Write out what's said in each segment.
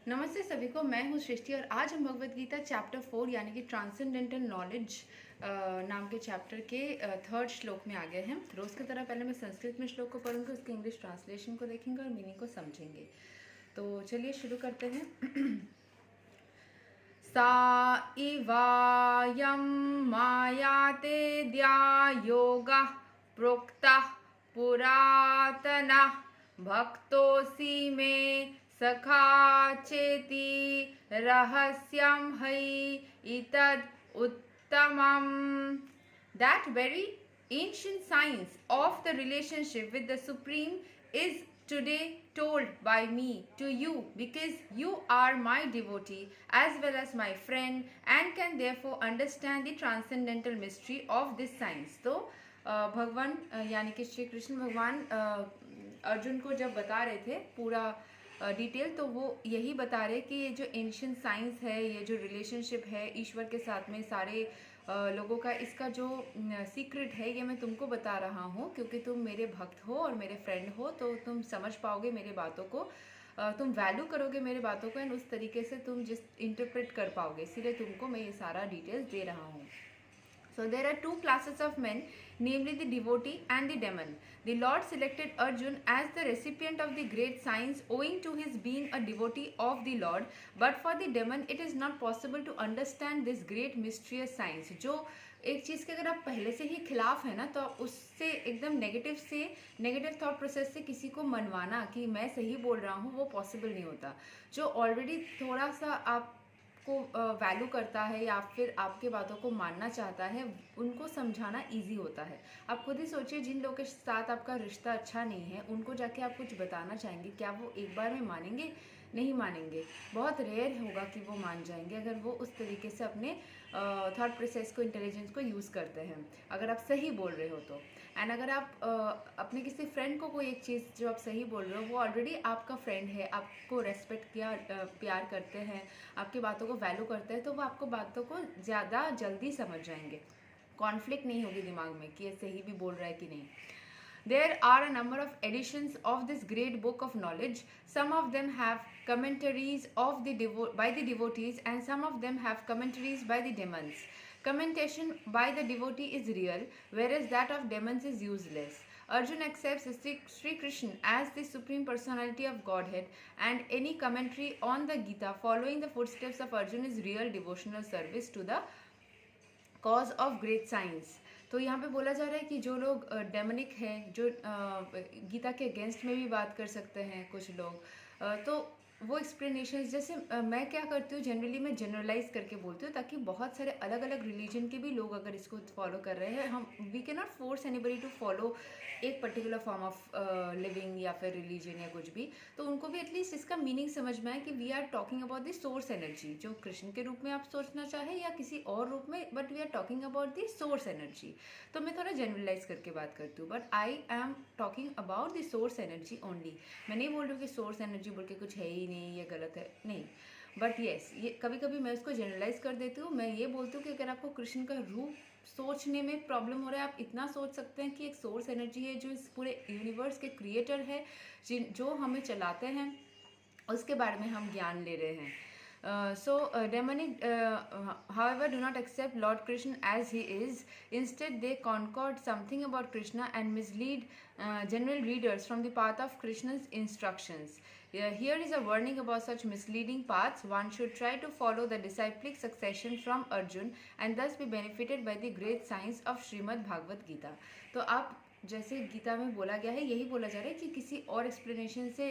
नमस्ते सभी को, मैं हूँ सृष्टि और आज हम भगवद गीता चैप्टर 4 यानी कि ट्रांसेंडेंटल नॉलेज नाम के चैप्टर के थर्ड श्लोक में आ गए हैं। रोज़ की तरह पहले मैं संस्कृत में श्लोक को पढ़ूंगी, उसके इंग्लिश ट्रांसलेशन को देखेंगे और मीनिंग को समझेंगे। तो चलिए शुरू करते हैं। सा इवायं मायाते द्या योगा प्रोक्ता पुरातनः भक्तोऽसि मे सखा चेति रहस्यं है इतद् उत्तमम्. That very ancient science of the relationship with the Supreme is today told by me to you because you are my devotee as well as my friend and can therefore understand the transcendental mystery of this science. तो भगवान यानी कि श्री कृष्ण भगवान अर्जुन को जब बता रहे थे पूरा डिटेल, तो वो यही बता रहे कि ये जो एंशियंट साइंस है, ये जो रिलेशनशिप है ईश्वर के साथ में सारे लोगों का, इसका जो सीक्रेट है ये मैं तुमको बता रहा हूँ क्योंकि तुम मेरे भक्त हो और मेरे फ्रेंड हो, तो तुम समझ पाओगे मेरे बातों को, तुम वैल्यू करोगे मेरे बातों को एंड उस तरीके से तुम जिस इंटरप्रेट कर पाओगे, इसीलिए तुमको मैं ये सारा डिटेल्स दे रहा हूँ. So there are two classes of men, namely the devotee and the demon. The Lord selected Arjun as the recipient of the great science owing to his being a devotee of the Lord, but for the demon it is not possible to understand this great mysterious science. जो एक चीज़ के अगर आप पहले से ही खिलाफ है ना, तो उससे एकदम नेगेटिव थॉट प्रोसेस से किसी को मनवाना कि मैं सही बोल रहा हूँ, वो पॉसिबल नहीं होता. जो ऑलरेडी थोड़ा सा आप को वैल्यू करता है या फिर आपके बातों को मानना चाहता है, उनको समझाना इजी होता है. आप खुद ही सोचिए, जिन लोगों के साथ आपका रिश्ता अच्छा नहीं है, उनको जाके आप कुछ बताना चाहेंगे, क्या वो एक बार में मानेंगे? नहीं मानेंगे. बहुत रेयर होगा कि वो मान जाएंगे अगर वो उस तरीके से अपने थॉट प्रोसेस को, इंटेलिजेंस को यूज़ करते हैं, अगर आप सही बोल रहे हो तो. एंड अगर आप अपने किसी फ्रेंड को कोई एक चीज़ जो आप सही बोल रहे हो, वो ऑलरेडी आपका फ्रेंड है, आपको रेस्पेक्ट किया, प्यार करते हैं, आपकी बातों को वैल्यू करते हैं, तो वो आपको बातों को ज़्यादा जल्दी समझ जाएंगे. कॉन्फ्लिक्ट नहीं होगी दिमाग में कि ये सही भी बोल रहा है कि नहीं. There are a number of editions of this great book of knowledge. Some of them have commentaries of by the devotees and some of them have commentaries by the demons. Commentation by the devotee is real, whereas that of demons is useless. Arjun accepts Sri Krishna as the supreme personality of Godhead, and any commentary on the Gita following the footsteps of Arjun is real devotional service to the cause of great science. तो यहाँ पे बोला जा रहा है कि जो लोग डेमनिक हैं, जो गीता के अगेंस्ट में भी बात कर सकते हैं कुछ लोग, तो वो एक्सप्लेनेशन, जैसे मैं क्या करती हूँ, जनरली मैं जनरलाइज करके बोलती हूँ ताकि बहुत सारे अलग अलग रिलीजन के भी लोग अगर इसको फॉलो कर रहे हैं, हम we can not force anybody to follow एक पर्टिकुलर फॉर्म ऑफ लिविंग या फिर रिलीजन या कुछ भी, तो उनको भी एटलीस्ट इसका मीनिंग समझ में आए कि we are talking about the source energy, जो कृष्ण के रूप में आप सोचना चाहे या किसी और रूप में, but we are talking about the source energy. तो मैं थोड़ा जनरलाइज करके बात करती हूँ, but I am talking about the source energy only. मैं नहीं बोल रही हूँ कि सोर्स एनर्जी बोल के कुछ है ही नहीं, ये गलत है, नहीं. बट येस, ये कभी कभी मैं उसको जनरलाइज कर देती हूँ. मैं ये बोलती हूँ कि अगर आपको कृष्ण का रूप सोचने में प्रॉब्लम हो रहा है, आप इतना सोच सकते हैं कि एक सोर्स एनर्जी है जो इस पूरे यूनिवर्स के क्रिएटर है, जो हमें चलाते हैं, उसके बारे में हम ज्ञान ले रहे हैं. Demonic, however, do not accept Lord Krishna as he is. Instead, they concord something about Krishna and mislead general readers from the path of Krishna's instructions. Here is a warning about such misleading paths. One should try to follow the disciplic succession from Arjun and thus be benefited by the great science of Srimad Bhagavad Gita. तो आप जैसे गीता में बोला गया है, यही बोला जा रहा है कि किसी और एक्सप्लेनेशन से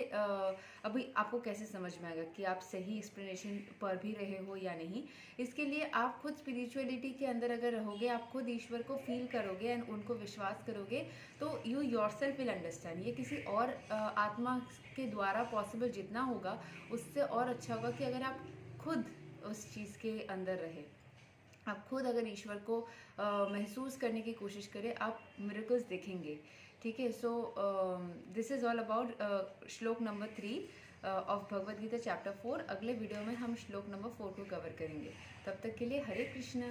अभी आपको कैसे समझ में आएगा कि आप सही एक्सप्लेनेशन पर भी रहे हो या नहीं. इसके लिए आप खुद स्पिरिचुअलिटी के अंदर अगर रहोगे, आप खुद ईश्वर को फील करोगे एंड उनको विश्वास करोगे, तो यू योरसेल्फ विल अंडरस्टैंड. ये किसी और आत्मा के द्वारा पॉसिबल जितना होगा, उससे और अच्छा होगा कि अगर आप खुद उस चीज़ के अंदर रहे, आप खुद अगर ईश्वर को महसूस करने की कोशिश करें, आप मिरेकल्स देखेंगे. ठीक है. So this is all about shlok number 3 of Bhagavad Gita chapter 4. अगले वीडियो में हम श्लोक नंबर 4 को कवर करेंगे. तब तक के लिए हरे कृष्णा.